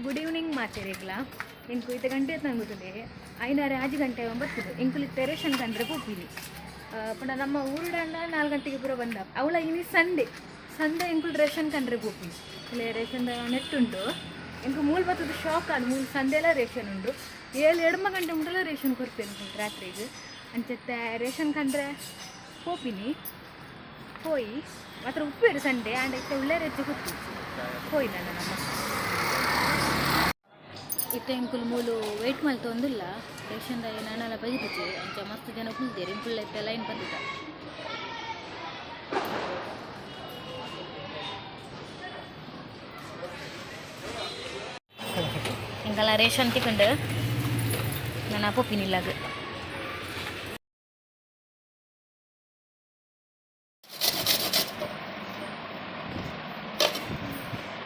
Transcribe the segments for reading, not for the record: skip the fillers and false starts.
Good evening ಮಾತೆರೆಗ್ಲ ink ಇತ್ತೆ ಗಂಟೆ ತಂಗುತ್ತದೆ 5:30 ಗಂಟೆ ಬರ್ತದೆ ಇಂಕುಲು ರೇಷನ್ ಕಂಡ್ರೆ ಪೋಪಿನಿ ಪುಣ ನಮ್ಮ ಊರುಡಂಡ 4 ಗಂಟೆಗೆ ಪೂರ ಬಂದ ಅವಳ ಇನಿ ಸಂಡೆ ಇಂಕುಲು ರೇಷನ್ ಕಂಡ್ರೆ ಪೋಪಿನಿ ಇಲ್ಲಿ ರೇಷನ್ ನೆಟ್ ಉಂಟು ಇಂಕು ಮೂಲ ಬರ್ತದೆ ಶಾಕ್ ಅದು ಮೂಲ ಸಂದೆಲ್ಲ ರೇಷನ್ ಉಂಟು 7 ಗಂಟೆ ಮುಂದೆಲ್ಲ ರೇಷನ್ ಕೊಡ್ತೇನೆ ರಾತ್ರಿಗೆ ಅಂಚತ್ತೆ ರೇಷನ್ ಕಂಡ್ರೆ ಪೋಪಿನಿ ಹೋಯಿ ಮಾತ್ರ ಉಪ್ಪೇರು ಸಂಡೆ ಆಂಡ್ ಇತ್ತೆ ಒಳ್ಳೆ ರೆಚ್ಚೆ ಕೊಟ್ಟು ಹೋಯ್ ನನ್ನ ನಮ್ಮ ಇತ್ತೆ ಇಂಕುಲು ಮೂಲು ವೆಯ್ಟ್ ಮಲ್ತು ಒಂದಿಲ್ಲ ರೇಷನ್ದ ನಾನೆಲ್ಲ ಬೈದಿದ್ದೆ ಅಂಚ ಮಸ್ತ್ ಜನ ಕುಳಿತೇರಿ ಇಂಕುಲ್ಲ ಇತ್ತೆ ಲೈನ್ ಬಂದಿದ್ದ ಇಂಕಲ್ಲ ರೇಷನ್ ತಿಕೊಂಡು ನಾನು ಪೋಪಿನಿಲ್ಲ ಅದು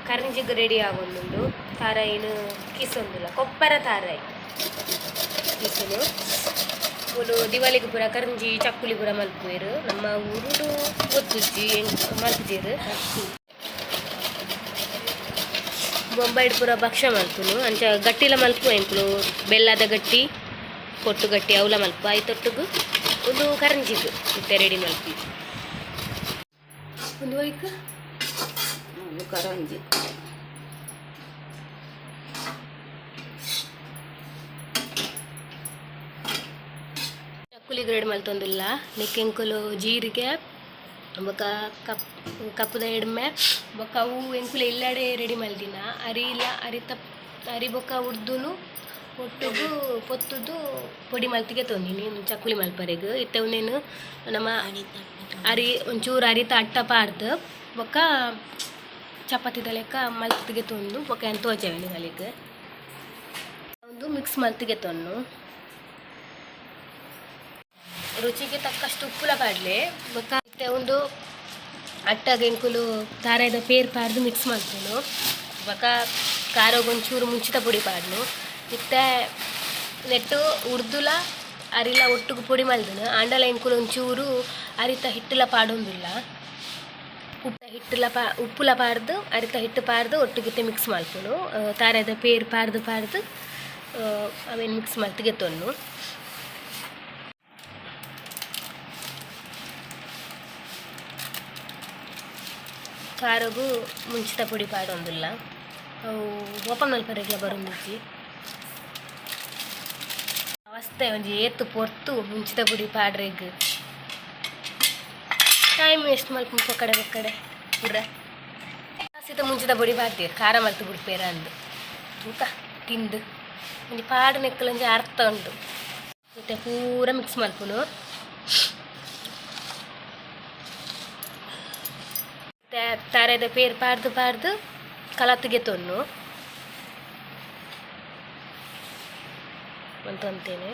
ಕರ್ಜಿಗೆ ರೆಡಿ ಆಗೊಂದುಂಡು ತಾರಾಯಿನ ಕೀಸೊಂದಿಲ್ಲ ಕೊಪ್ಪರ ತಾರಾಯಿ ಕೀಸಲು ಮೂಲು ದಿವಾಲಿಗೆ ಪೂರ ಕರ್ಜಿ ಚಕ್ಕುಲಿ ಪೂರ ಮಲ್ಪುವೇರು ನಮ್ಮ ಊರುಡು ಒತ್ತುಜ್ಜಿ ಮಲ್ಪುಜೇರು ಬೊಂಬೈಡ್ ಪೂರ ಭಕ್ಷ್ಯ ಮಲ್ಪುನು ಅಂಚ ಗಟ್ಟಿಲ ಮಲ್ಪು ಎಂಕ್ಲು ಬೆಲ್ಲದ ಗಟ್ಟಿ ಕೊಟ್ಟು ಗಟ್ಟಿ ಅವಲ ಮಲ್ಪು ಆಯ್ತೊಟ್ಟಿಗೂ ಒಂದು ಕರಂಜಿಗೆ ಇತ್ತೆ ರೆಡಿ ಮಲ್ಪಿ ಒಂದು ವೈಕ್ ಕರಂಜಿ ಚಕ್ಕುಲಿ ಗ್ರೇಡ್ ಮಲ್ತೊಂದಿಲ್ಲ ನಿಕ್ಕೆಂಕುಲು ಜೀರಿಗೆ ಬೊಕ ಕಪ್ಪದ ಎಡ್ಮೆ ಬೊಕ ಅವು ಎಂಕುಲು ಇಲ್ಲಡೆ ರೆಡಿ ಮಲ್ದಿನ ಅರಿ ಇಲ್ಲ ಅರಿ ಬೊಕ ಉರ್ದುನು ಒಟ್ಟುಗು ಪೊತ್ತುದು ಪೊಡಿ ಮಲ್ತಿಗೆ ತೊಂದಿನಿ ಚಕ್ಕುಲಿ ಮಲ್ಪರೆಗ್ ಇತ್ತೆ ಉಂದೇನು ನಮ್ಮ ಅರಿ ಒಂಚೂರು ಅರಿತ ಅಟ್ಟ ಪಾರ್ದು ಬೊಕ ಚಪಾತಿದ ಲೆಕ್ಕ ಮಲ್ತಿಗೆ ತೊಂದು ಬೊಕ ಏನು ತೋಜಾವೆನಿ ಕಲಿಗೆ ಒಂದು ಮಿಕ್ಸ್ ಮಲ್ತಿಗೆ ತೊನ್ನು ರುಚಿಗೆ ತಕ್ಕಷ್ಟು ಉಪ್ಪುಲ ಪಾಡ್ಲೆ ಬೊಕ ಇತ್ತೆ ಒಂದು ಅಟ್ಟಾಗ ಎಂಕುಲು ತಾರಾಯ್ದ ಪೇರ್ ಪಾರ್ದು ಮಿಕ್ಸ್ ಮಾಡ್ತೇನು ಬೊಕ ಖಾರಗೆ ಒಂಚೂರು ಮುಂಚಿತ ಪುಡಿ ಪಾಡ್ನು ಇತ್ತೆ ನೆಟ್ಟು ಉರ್ದುಲ ಅರಿಲ ಒಟ್ಟಿಗೆ ಪುಡಿ ಮಲ್ದನು ಆಂಡಲ ಎಂಕುಲು ಒಂಚೂರು ಅರಿತ ಹಿಟ್ಟಲ ಪಾಡೊಂದಿಲ್ಲ ಉಪ್ಪುಲ ಪಾರ್ದು ಅರಿತ ಹಿಟ್ಟು ಪಾರ್ದು ಒಟ್ಟಿಗೆ ಮಿಕ್ಸ್ ಮಲ್ಪುನು ತಾರಾಯ್ದ ಪೇರ್ ಪಾರ್ದು ಅವೇನು ಮಿಕ್ಸ್ ಮಲ್ತಿಗೆ ತೊನ್ನು ಖಾರಗೂ ಮುಂಚಿತ ಪುಡಿ ಪಾಡೊಂದಿಲ್ಲ ಅವು ಓಪನ್ ಮಲ್ಪರೆಗ್ಲ ಬರೊಂದಿಜ್ಜಿ ಅವಸ್ಥೆ ಒಂಜಿ ಏತು ಪೊರ್ತು ಮುಂಚಿತ ಪುಡಿ ಪಾಡ್ರೆಗ್ ಟೈಮ್ ವೇಸ್ಟ್ ಮಲ್ಪು ಕಡೆ ಪೂರ ಸೀತ ಮುಂಚಿತ ಪುಡಿ ಪಾಡ್ತೀರಿ ಖಾರ ಮಲ್ತು ಬಿಡ್ಪೇರ ಅಂದು ಊಟ ತಿಂದು ಒಂಜಿ ಪಾಡು ನೆಕ್ಕಲೊಂಜಿ ಅರ್ಥ ಉಂಟು ಮತ್ತೆ ಪೂರ ಮಿಕ್ಸ್ ಮಲ್ಪುನು ತಾರಾಯ್ದ ಪೇರ್ ಪಾರ್ದು ಕಲತ್ತಿಗೆ ತೊನ್ನು ಅಂತೇನೆ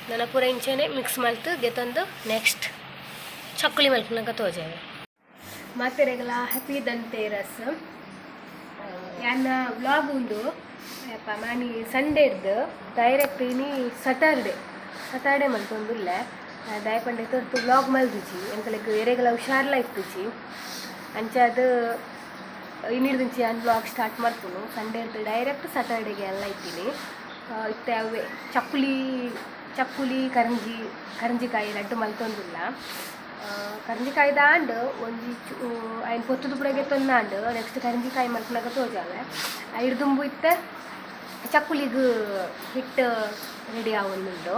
ನನ್ನ ಪೂರ ಇಂಚೆನೆ ಮಿಕ್ಸ್ ಮಲ್ತು ಗೆತ್ತೊಂದು ನೆಕ್ಸ್ಟ್ ಚಕ್ಕುಲಿ ಮಲ್ಪನಕ ತೋಜಾವೆ ಮತ್ತೆ ರೆಗಲ ಹ್ಯಾಪಿ ಧನ್ತೇರಸ್ ಯಾನ ವ್ಲಾಗ್ ಉಂಡು ಯಪ್ಪ ನಾನಿ ಸಂಡೇರ್ದು ಡೈರೆಕ್ಟ್ ಇನಿ ಸಟರ್ಡೆ ಮಲ್ತೊಂದುಲ್ಲ ದಯಪಂಡೆ ತೊರ್ತು ವ್ಲಾಗ್ ಮಲ್ದಿಜಿ ಎಂಕಲೆಗ್ ಎರೆಗಲ ಹುಷಾರ್ಲ ಇತ್ತುಜಿ ಅಂಚಾದ ಇನ್ನಿಡ್ದಿಂಚಿ ನಾನು ವ್ಲಾಗ್ ಸ್ಟಾರ್ಟ್ ಮಾಡ್ತೀನಿ ಸಂಡೇರ್ದು ಡೈರೆಕ್ಟ್ ಸಟರ್ಡೆಗೆ ಎಲ್ಲ ಇದ್ದೀನಿ ಇತ್ತೆ ಅವೇ ಚಕ್ಕುಲಿ ಕರಂಜಿಕಾಯಿ ಲಡ್ಡು ಮಲ್ತೊಂದಿಲ್ಲ ಕರಂಜಿಕಾಯಿ ದಾಂಡ್ ಒಂಜಿ ಆಯ್ನ ಪೊತ್ತುದು ಪುರಗೆ ತೊಂದಾಂಡು ನೆಕ್ಸ್ಟ್ ಕರಂಜಿಕಾಯಿ ಮಲ್ಪನಾಗ ತೋಜಾವೆ ಹಿಡ್ದುಂಬು ಇತ್ತೆ ಚಕ್ಕುಲಿಗೆ ಹಿಟ್ಟು ರೆಡಿ ಆವೊಂದುಂಡು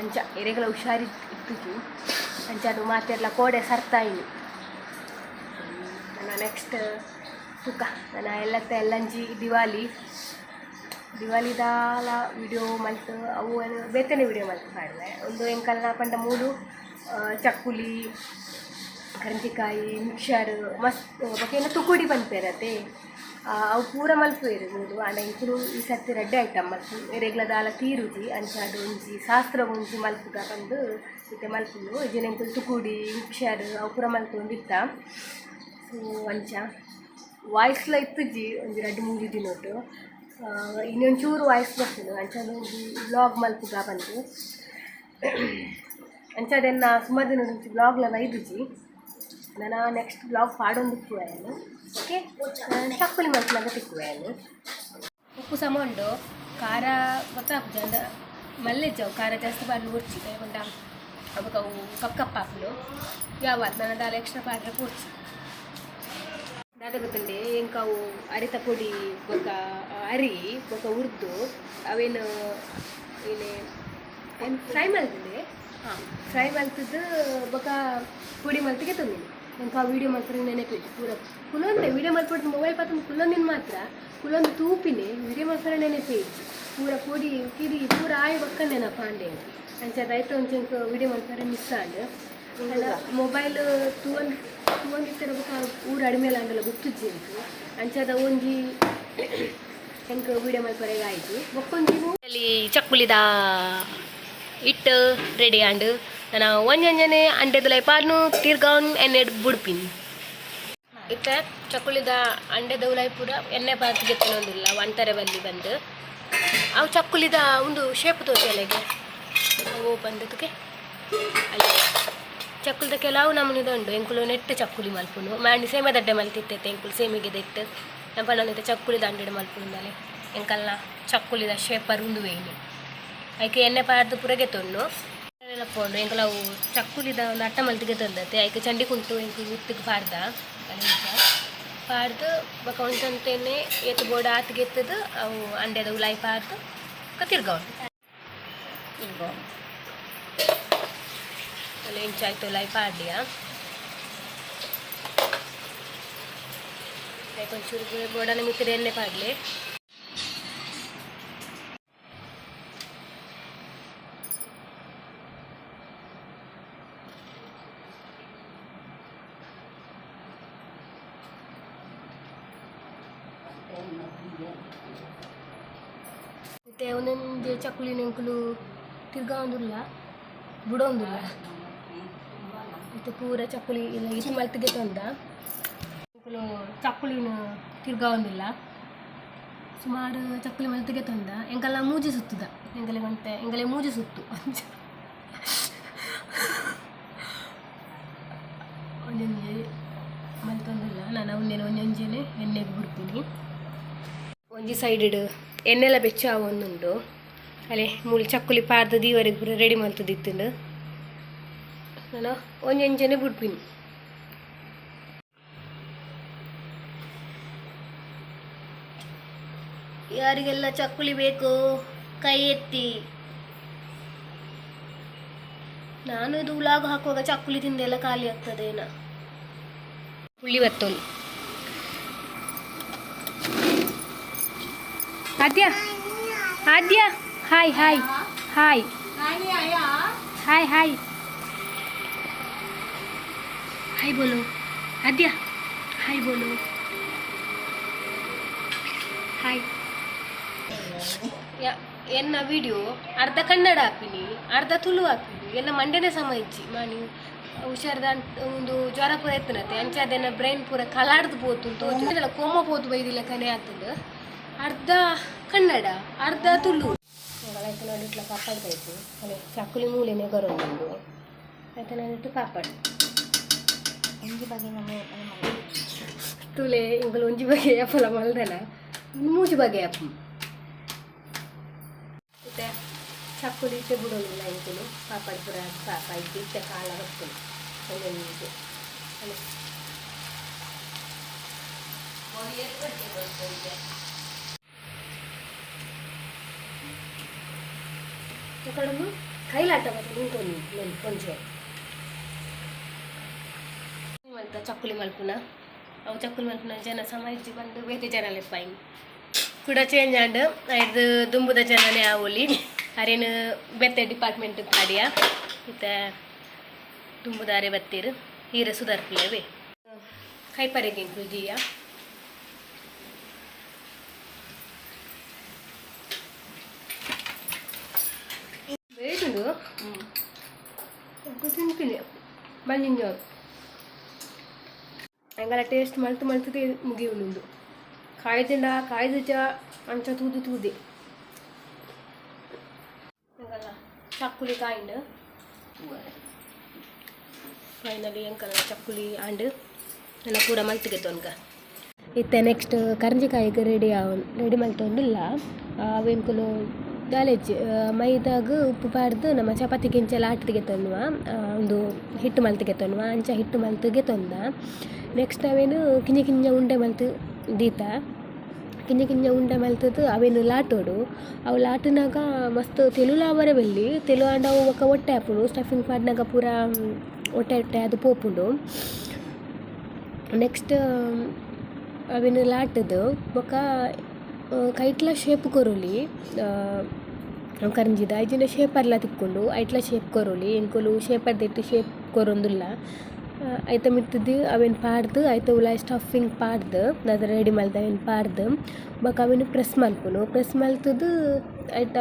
ಅಂಚ ಎರೆಗಳ ಹುಷಾರಿ ಇತ್ತುಜಿ ಅಂಚ ಅದು ಮಾತೆಲ್ಲ ಕೋಡೆ ಸರ್ತಾಯಿನಿ ನಾನು ನೆಕ್ಸ್ಟ್ ತುಕ ನಾನು ಎಲ್ಲಂಜಿ ದಿವಾಲಿದಾಲ ವಿಡಿಯೋ ಮಲ್ತು ಅವು ಬೇತನೆ ವಿಡಿಯೋ ಮಲ್ತು ಮಾಡಿದೆ ಒಂದು ಎಂಕಲ್ನ ಪಂಡ ಮೂಲು ಚಕ್ಕುಲಿ ಕರಂಜಿಕಾಯಿ ಮಿಕ್ಸರ್ ಮಸ್ತ್ ಬೊಕೇನು ತುಕುಡಿ ಬಂದ್ಪೇರತೆ ಅವು ಪೂರ ಮಲ್ಪುವೆರು ಮೂಲು ಆಂಡ ಇಂಕುಲು ಈ ಸರ್ತಿ ರೆಡ್ಡೆ ಐಟಮ್ ಮಲ್ಪು ಎರೆಗ್ಲ ದಾಲ ತೀರುಜಿ ಅಂಚಾಡು ಒಂಜಿ ಶಾಸ್ತ್ರ ಒಂಜಿ ಮಲ್ಪುಗ ಬಂದು ಇತ್ತೆ ಮಲ್ಪುನು ಇಜಿನ ಎಂಕುಲು ತುಕುಡಿ ಮಿಕ್ಸರ್ ಅವು ಪೂರ ಮಲ್ಪೊಂದಿತ್ತ ಸೊ ಅಂಚ ವಾಯ್ಸ್ಲ ಇತ್ತುಜಿ ಒಂಜಿ 2-3 ದಿನೊಟ್ಟು ಇನ್ನೊಂಚೂರು ವಾಯ್ಸ್ ಬರ್ತದೆ ಅಂಚ ವ್ಲಾಗ್ ಮಲ್ಪುಗ ಬಂದು ಅಂಚದೆನ್ನ ಸುಮಾರು ದಿನ నుంచి ಬ್ಲಾಗ್ಲೆಲ್ಲ ಇದ್ದುಜಿ ನಾನು ನೆಕ್ಸ್ಟ್ ಬ್ಲಾಗ್ ಪಾಡೊಂದು ತಿಕ್ಕುವೆನು ಓಕೆ ಚಕ್ಕುಲಿ ಮಲ್ಪನಾಗ ತಿಕ್ಕುವೆನು ಉಪ್ಪು ಸಮ ಉಂಡು ಖಾರ ಗೊತ್ತಾಗ್ತದೆ ಅಂದ ಮಲ್ಲೆಜ್ಜವು ಖಾರ ಜಾಸ್ತಿ ಪಾಡ್ಲು ಉರ್ಚಿ ಕೈಕೊಂಡ ಅವಕ್ಕೆ ಅವು ಕಪ್ ಕಪ್ ಹಾಕಲು ಯಾವತ್ತು ನಾನು ದಾಲ್ ಎಕ್ಸ್ಟ್ರಾ ಪಾಡ್ರೆ ಪೂರ್ಚಿ ದಾದ ಗೊತ್ತಂಡೆ ಎಂಕ ಅವು ಅರಿತ ಪುಡಿ ಬೊಕ್ಕ ಅರಿ ಬೊಕ್ಕ ಉರ್ದು ಅವೇನು ಏನು ಫ್ರೈ ಮಲ್ತಿದ್ದೆ ಫ್ರೈ ಮಲ್ತಿದ್ದು ಬೊಕ್ಕ ಪುಡಿ ಮಲ್ತಿಗೆ ತಂದಿನಿ ಎಂಕ ವೀಡಿಯೋ ಮಾಡ್ತಾರೆ ನೆನಪಿಟ್ಟು ಪೂರ ಕುಲೊಂದೆ ವೀಡಿಯೋ ಮಾಡ್ಬಿಟ್ಟು ಮೊಬೈಲ್ ಪಾತ್ರ ಕುಲೊಂದಿನ ಮಾತ್ರ ಕುಲೊಂದು ತೂಪಿನಿ ವೀಡಿಯೋ ಮಾಡ್ತಾರೆ ನೆನಪಿಟ್ಟು ಪೂರ ಪುಡಿ ಕಿರಿ ಪೂರ ಆಯಿ ಬೊಕ್ಕ ನೆನಪ ಅಂಡೆ ಅಂಚದಾಯ್ತು ಒಂಚೆಂಕ ವೀಡಿಯೋ ಮಾಡ್ತಾರೆ ಮಿಸ್ ಆಂಡು ಮೊಬೈಲ್ ತೂವಂದಿತ್ತರ ಬೊಕ್ಕ ಊರ ಅಡಿಮೇಲೆ ಅಂದಲ್ಲ ಗುರ್ತುಜ್ಜಿ ಉಂಟು ಅಂಚದ ಒಂಜಿ ಎಂಕ ವೀಡಿಯೋ ಮಾಡ್ಪರೆಗೆ ಆಯಿತು ಬೊಕ್ಕೊಂಜಿ ಅಲ್ಲಿ ಚಕ್ಕುಲಿದ ಇಟ್ಟು ರೆಡಿ ಆಂಡು ನಾನು ಒಂಜನೆ ಅಂಡೆದ ಪಾರ್ನು ತಿರ್ಗಾನ್ ಎಣ್ಣೆ ಬುಡ್ಪಿನಿ ಇತ್ತ ಚಕ್ಕುಲಿದ ಅಂಡೆದ ಉಲಾಯಿ ಪೂರ ಎಣ್ಣೆ ಪಾರ್ತು ಗೆತ್ತನೊಂದಿಲ್ಲ ಒಂಟರೆ ಬಲ್ಲಿ ಬಂದು ಅವು ಚಕ್ಕುಲಿದ ಒಂದು ಶೇಪ್ ತೋರಿಸಲೆಗೆ ಅವು ಬಂದದಕ್ಕೆ ಅಲ್ಲಿ ಚಕ್ಕುಲಿದ ಕೆಲವು ನಮೂನಿದ ಉಂಡು ಎಂಕುಲು ನೆಟ್ಟು ಚಕ್ಕುಲಿ ಮಲ್ಪುನು ಮಾಡಿ ಸೇಮೆ ದಡ್ಡೆ ಮಲ್ತಿತ್ತೈತೆ ಎಂಕುಲು ಸೇಮಿಗೆ ದೆಟ್ಟು ನಮ್ಮ ಪಣ್ಣನಿದ್ದ ಚಕ್ಕುಲಿದ ಅಂಡೆಡು ಮಲ್ಪುಂದಲೆ ಎಂಕಲ್ನ ಚಕ್ಕುಲಿದ ಶೇಪರ್ ಉಂದು ವೇಣಿ ಐಕೆ ಎಣ್ಣೆ ಪಾರ್ದು ಪುರಗೆ ತೊಂಡು ಎಲ್ಲ ಪೋಂಡು ಎಂಕಲು ಅವು ಚಕ್ಕುಲಿದ ಒಂದು ಅಟ್ಟ ಮಲ್ತಿಗೆ ತಂದತ್ತೆ ಐಕೆ ಚಂಡಿ ಕುಂಟು ಎಂಕು ಉತ್ತಿಗೆ ಪಾರ್ದ ಪಾರ್ದು ಬೊಕ ಒಂಚಂತೆನೆ ಎತ್ತು ಬೋರ್ಡ್ ಆತಿಗೆ ಎತ್ತದು ಅವು ಅಂಡೆದ ಉಲಾಯಿ ಪಾರ್ದು ತಿರ್ಗೌಂಡು ಅಲ್ಲಿ ಎಂಚಾಯ್ತು ಉಲಾಯಿ ಪಾಡ್ಯ ಒಂಚೂರು ಬೋರ್ಡನ ಮಿತ್ತಿರ ಎಣ್ಣೆ ಪಾಡ್ಲಿ ಮತ್ತೆ ಒಂದೊಂದು ಚಕ್ಕುಲಿನ ಎಂಕುಲು ತಿರ್ಗಾವಂದಿಲ್ಲ ಬಿಡೋಂದಿಲ್ಲ ಮತ್ತು ಪೂರ ಚಕ್ಕುಲಿ ಇಲ್ಲ ಇಟ್ಟು ಮಲ್ತಿಗೆ ತಂದ ಎಂಕುಲು ಚಕ್ಕುಲಿನ ತಿರ್ಗಾವಂದಿಲ್ಲ ಸುಮಾರು ಚಕ್ಕುಲಿ ಮಲ್ತಿಗೆ ತಂದ ಎಂಕಲ್ಲ ಮೂಜಿ ಸುತ್ತದ ಎಂಗಲೆ ಮೂಜಿ ಸುತ್ತು ಒಂದೊಂಜಿ ಮಲ್ತಂದಿಲ್ಲ ನಾನು ಒಂದೊಂಜನೆ ಎಣ್ಣೆಗೆ ಬಿಡ್ತೀನಿ ಒಂಜಿ ಸೈಡ್ ಎಣ್ಣೆಲ್ಲ ಬೆಚ್ಚ ಒಂದುಂಡು ಅಲ್ಲೇ ಮೂಲಿ ಚಕ್ಕುಲಿ ಪಾರ್ದು ದೀವರೆಗೆ ಪೂರ ರೆಡಿ ಮಾಡ್ತದಿತ್ತು ನಾನು ಒಂಜನೆ ಬಿಡ್ತೀನಿ ಯಾರಿಗೆಲ್ಲ ಚಕ್ಕುಲಿ ಬೇಕು ಕೈ ಎತ್ತಿ ನಾನು ಇದು ಉಲಾಗ್ ಹಾಕುವಾಗ ಚಕ್ಕುಲಿ ತಿಂದೆಲ್ಲ ಖಾಲಿ ಆಗ್ತದೇನ ಹುಳಿ ಬತ್ತೋಲಿ Aadya Aadya hi hi hi hi hi hi ಬೋಲೋ ಆದ್ಯ ಹಾಯ್ ಬೋಲೋ ಹಾಯ್ ಎನ್ನ ವಿಡಿಯೋ ಅರ್ಧ ಕನ್ನಡ ಹಾಪಿನಿ ಅರ್ಧ ತುಳು ಹಾಪಿನಿ ಎನ್ನ ಮಂಡ್ಯನೇ ಸಮ ಇಚ್ಚಿ ಮಾಡಿ ಹುಷಾರ್ದ ಒಂದು ಜ್ವರ ಪೂರ ಎತ್ತನತ್ತೆ ಅಂಚಾದೇನ ಬ್ರೈನ್ ಪೂರ ಕಲಾಡ್ದು ಪೋತು ತೋಚು ಕೋಮ ಪೋತು ಬೈದಿಲ್ಲ ಕನೆ ಆಗ್ತದೆ ಅರ್ಧ ಕನ್ನಡ ಅರ್ಧ ತುಳು ಆಯ್ತು ನೋಡಿ ಇಟ್ಲ ಪಾಪಾಡ್ತಾಯಿತ್ತು ಅದೇ ಚಕ್ಕುಲಿ ಮೂಲೆನೇ ಬರೋದು ಆಯ್ತು ನಾನು ಇಟ್ಟು ಪಾಪಾಡು ಒಂಜಿ ಬಗೆ ತುಲೆ ಇಂಕಲು ಒಂಜಿ ಬಗೆ ಫಲ ಮಲ್ದನ ಮೂಜಿ ಬಗೆ ಅಪ್ಪ ಮತ್ತೆ ಚಕ್ಕುಲಿ ಇಟ್ಟೆ ಬಿಡೋದಿಲ್ಲ ಇಂಕಲು ಪಾಪಾಡು ಪುರ ಪಾಪ ಇಟ್ಟು ಇಟ್ಟೆ ಕಾಲ ಬರ್ತದೆ ಒಂದೊಂದು ಕಡಮು ಕೈಲಾಟ ಮತ್ತೆ ನಿಂತ್ಕೊಂಡು నేను కొంచెం ಮಲ್ತ ಚಕ್ಕುಲಿ ಮಲ್ಪುನ ಅವು ಚಕ್ಕುಲಿ ಮಲ್ಪುನ ಜನ ಸಮಾಜ ಬಂದು ಬೇತೆ ಜನ ಲೆಪ್ಪಾಯಿ ಕೂಡ ಚೇಂಜ್ ಆಂಡು ಐದು ದುಂಬುದ ಜನನೇ ಆವೊಲಿ ಅರೇನು ಬೆತ್ತೆ ಡಿಪಾರ್ಟ್ಮೆಂಟ್ ಕಾಡಿಯ ಮತ್ತು ದುಂಬುದಾರೆ ಬತ್ತೀರು ಈರ ಸುಧಾರ್ಪಿಲ್ಲವೇ ಕೈಪರೆಗೆ ಜಿಯ ಬೇಡುಂಡು ತಿಂತೀನಿ ಬಂಜಿಂಜ ಹಂಗೆಲ್ಲ ಟೇಸ್ಟ್ ಮಲ್ತು ಮಲ್ತದೆ ಮುಗಿಯುಂಡು ಕಾಯ್ದಿಂದ ಕಾಯ್ದು ಅಂಚ ತೂದೆ ಹಂಗಲ್ಲ ಚಕ್ಕುಲಿ ಕಾಯಿಂಡು ಫೈನಲಿ ಎಂಕಲ ಚಕ್ಕುಲಿ ಆಂಡ್ ನನ್ನ ಪೂರ ಮಲ್ತಿಗೆ ತೊನ್ಗ ಇತ್ತೆ ನೆಕ್ಸ್ಟ್ ಕರ್ಜಿಕಾಯಿಗೆ ರೆಡಿ ಮಲ್ತೊಂದಿಲ್ಲ ಅವೆಂಕುಲು ದಾಲೆಜ್ ಮೈದಾಗ ಉಪ್ಪು ಪಾಡ್ದು ನಮ್ಮ ಚಪಾತಿ ಕೆಂಚೆಲ್ಲ ಆಟಿಗೆ ತೊನ್ನುವ ಒಂದು ಹಿಟ್ಟು ಮಲ್ತಿಗೆ ತೊನ್ನುವ ಅಂಚ ಹಿಟ್ಟು ಮಲ್ತಿಗೆ ತೊಂದ ನೆಕ್ಸ್ಟ್ ಅವೇನು ಕಿಂಜ ಉಂಡೆ ಮಲ್ತು ದೀತ ಕಿಂಜ ಉಂಡೆ ಮಲ್ತದ್ದು ಅವೇನು ಲಾಟೋಡು ಅವು ಲಾಟಿನಾಗ ಮಸ್ತ್ ತೆಲುಲಾವರ ಬೆಲ್ಲಿ ತೆಲು ಆಂಡ ಅವು ಒಕ್ಕ ಹೊಟ್ಟೆ ಹಾಪುಡು ಸ್ಟಫಿಂಗ್ ಪಾಡ್ನಾಗ ಪೂರ ಹೊಟ್ಟೆ ಅದು ಪೋಪುಂಡು ನೆಕ್ಸ್ಟ್ ಅವೇನು ಲಾಟದು ಬೊಕ್ಕ ಕೈಟ್ಲ ಶೇಪ್ ಕೊರೋಲಿ ಕರಂಜಿದ ಐಜಿನ ಶೇಪರ್ಲ ತಿಕ್ಕೊಂಡು ಐಟ್ಲ ಶೇಪ್ ಕೊರೋಲಿ ಎಂಕುಲು ಶೇಪರ್ದಿಟ್ಟು ಶೇಪ್ ಕೊರೊಂದುಲ್ಲ ಐತ ಮಿತ್ತದು ಅವೇನು ಪಾಡ್ದು ಐತ ಉಲಾಯ್ ಸ್ಟಫಿಂಗ್ ಪಾಡ್ದು ಅದ್ರ ರೆಡಿ ಮಲ್ದ ಅವೇನು ಪಾಡ್ದು ಬೊಕ ಅವೇನು ಪ್ರೆಸ್ ಮಲ್ತದು ಐತ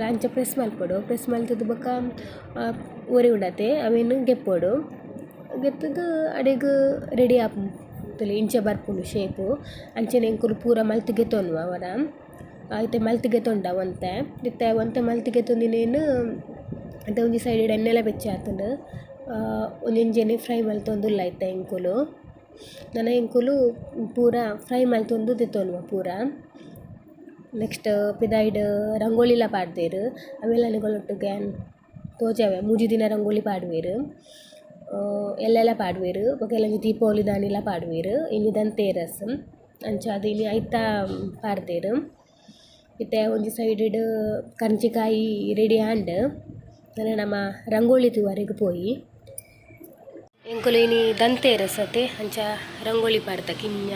ಅಂಚ ಪ್ರೆಸ್ ಮಲ್ತದು ಬೊಕ ಒರೆ ಉಂಡತೆ ಅವೇನು ಗೆಪ್ಪೋಡು ಗೆತ್ತದು ಅಡೆಗ್ ರೆಡಿ ಆಪುಂಡು ಇಂಚೆ ಬರ್ಪುಂಡು ಶೇಪು ಅಂಚನೆ ಎಂಕುಲು ಪೂರ ಮಲ್ತಿಗೆ ತೊನ್ನುವ ಅವರ ಐತೆ ಮಲ್ತಿಗೆ ತೊಂಡ ಒಂತೆ ಮಲ್ತಿಗೆ ತೊಂದಿನೇನು ಐತೆ ಒಂಜಿ ಸೈಡ್ ಎಣ್ಣೆಲ ಬೆಚ್ಚ ಆತುಂಡು ಒಂಜೊಂಜೆನೆ ಫ್ರೈ ಮಲ್ತೊಂದುಲ್ಲ ಐತೆ ಎಂಕುಲು ಎಂಕುಲು ಪೂರ ಫ್ರೈ ಮಲ್ತೊಂದು ತಿತ್ತೊನ್ನುವ ಪೂರ ನೆಕ್ಸ್ಟ್ ಪಿದಾಯ್ಡ್ ರಂಗೋಲಿಲ ಪಾಡ್ದೆರ್ ಅವೆಲ್ಲ ನಿಗೊಳೊಟ್ಟಿಗೆ ತೋಜಾವೆ ಮೂಜಿ ದಿನ ರಂಗೋಲಿ ಪಾಡ್ವೆರ್ ಎಲ್ಲೆಲ್ಲ ಪಾಡ್ವೆರ್ ಬೊಕ ದೀಪಾವಳಿ ದಾನಿಲ ಪಾಡ್ವೆರ್ ಇನಿ ದಂತೆರಸ್ ಅಂಚ ಅದು ಇನಿ ಐತ ಪಾಡ್ದೆರ್ ಇತ್ತೆ ಒಂಜಿ ಸೈಡ್ ಕರ್ಜಿಕಾಯಿ ರೆಡಿ ಆಂಡ್ ನಮ್ಮ ರಂಗೋಲಿ ತೂವರೆಗ್ ಪೋಯಿ ಎಂಕುಲು ಇನಿ ದಂತೆರಸ್ ಅತೆ ಅಂಚ ರಂಗೋಲಿ ಪಾಡ್ದ ಕಿಂಜ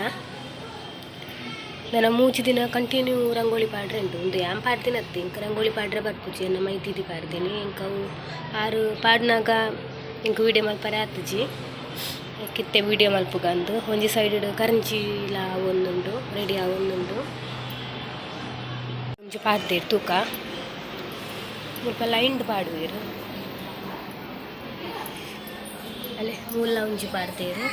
ನನ್ನ ಮೂಜಿ ದಿನ ಕಂಟಿನ್ಯೂ ರಂಗೋಲಿ ಪಾಡ್ರೆ ಉಂಟು ಒಂದು ಆ್ಯಮ್ ಪಾಡ್ದಿನತ್ತೆ ಇಂಕ ರಂಗೋಲಿ ಪಾಡ್ರೆ ಬರ್ಪುಜಿ ಎನ್ನ ಮೈತಿದಿ ಪಾಡ್ದೇನೆ ಇಂಕ ಅವು ಆರು ಪಾಡ್ನಾಗ ಇಂಕ ವೀಡಿಯೋ ಮಲ್ಪರೆ ಆತುಜಿ ಕಿತ್ತೆ ವೀಡಿಯೋ ಮಲ್ಪುಗಂದು ಒಂಜಿ ಸೈಡ್ ಕರಂಜಿಲ ಆವೊಂದುಂಡು ರೆಡಿ ಆವೊಂದುಂಡು ಒಂಜಿ ಪಾಡ್ದೇರು ತೂಕ ಮುಲ್ಪ ಲೈನ್ಡ್ ಪಾಡುವೆರು ಅಲ್ಲೇ ಮೂಲ ಒಂಜಿ ಪಾಡ್ದೇರು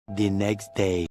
The next day.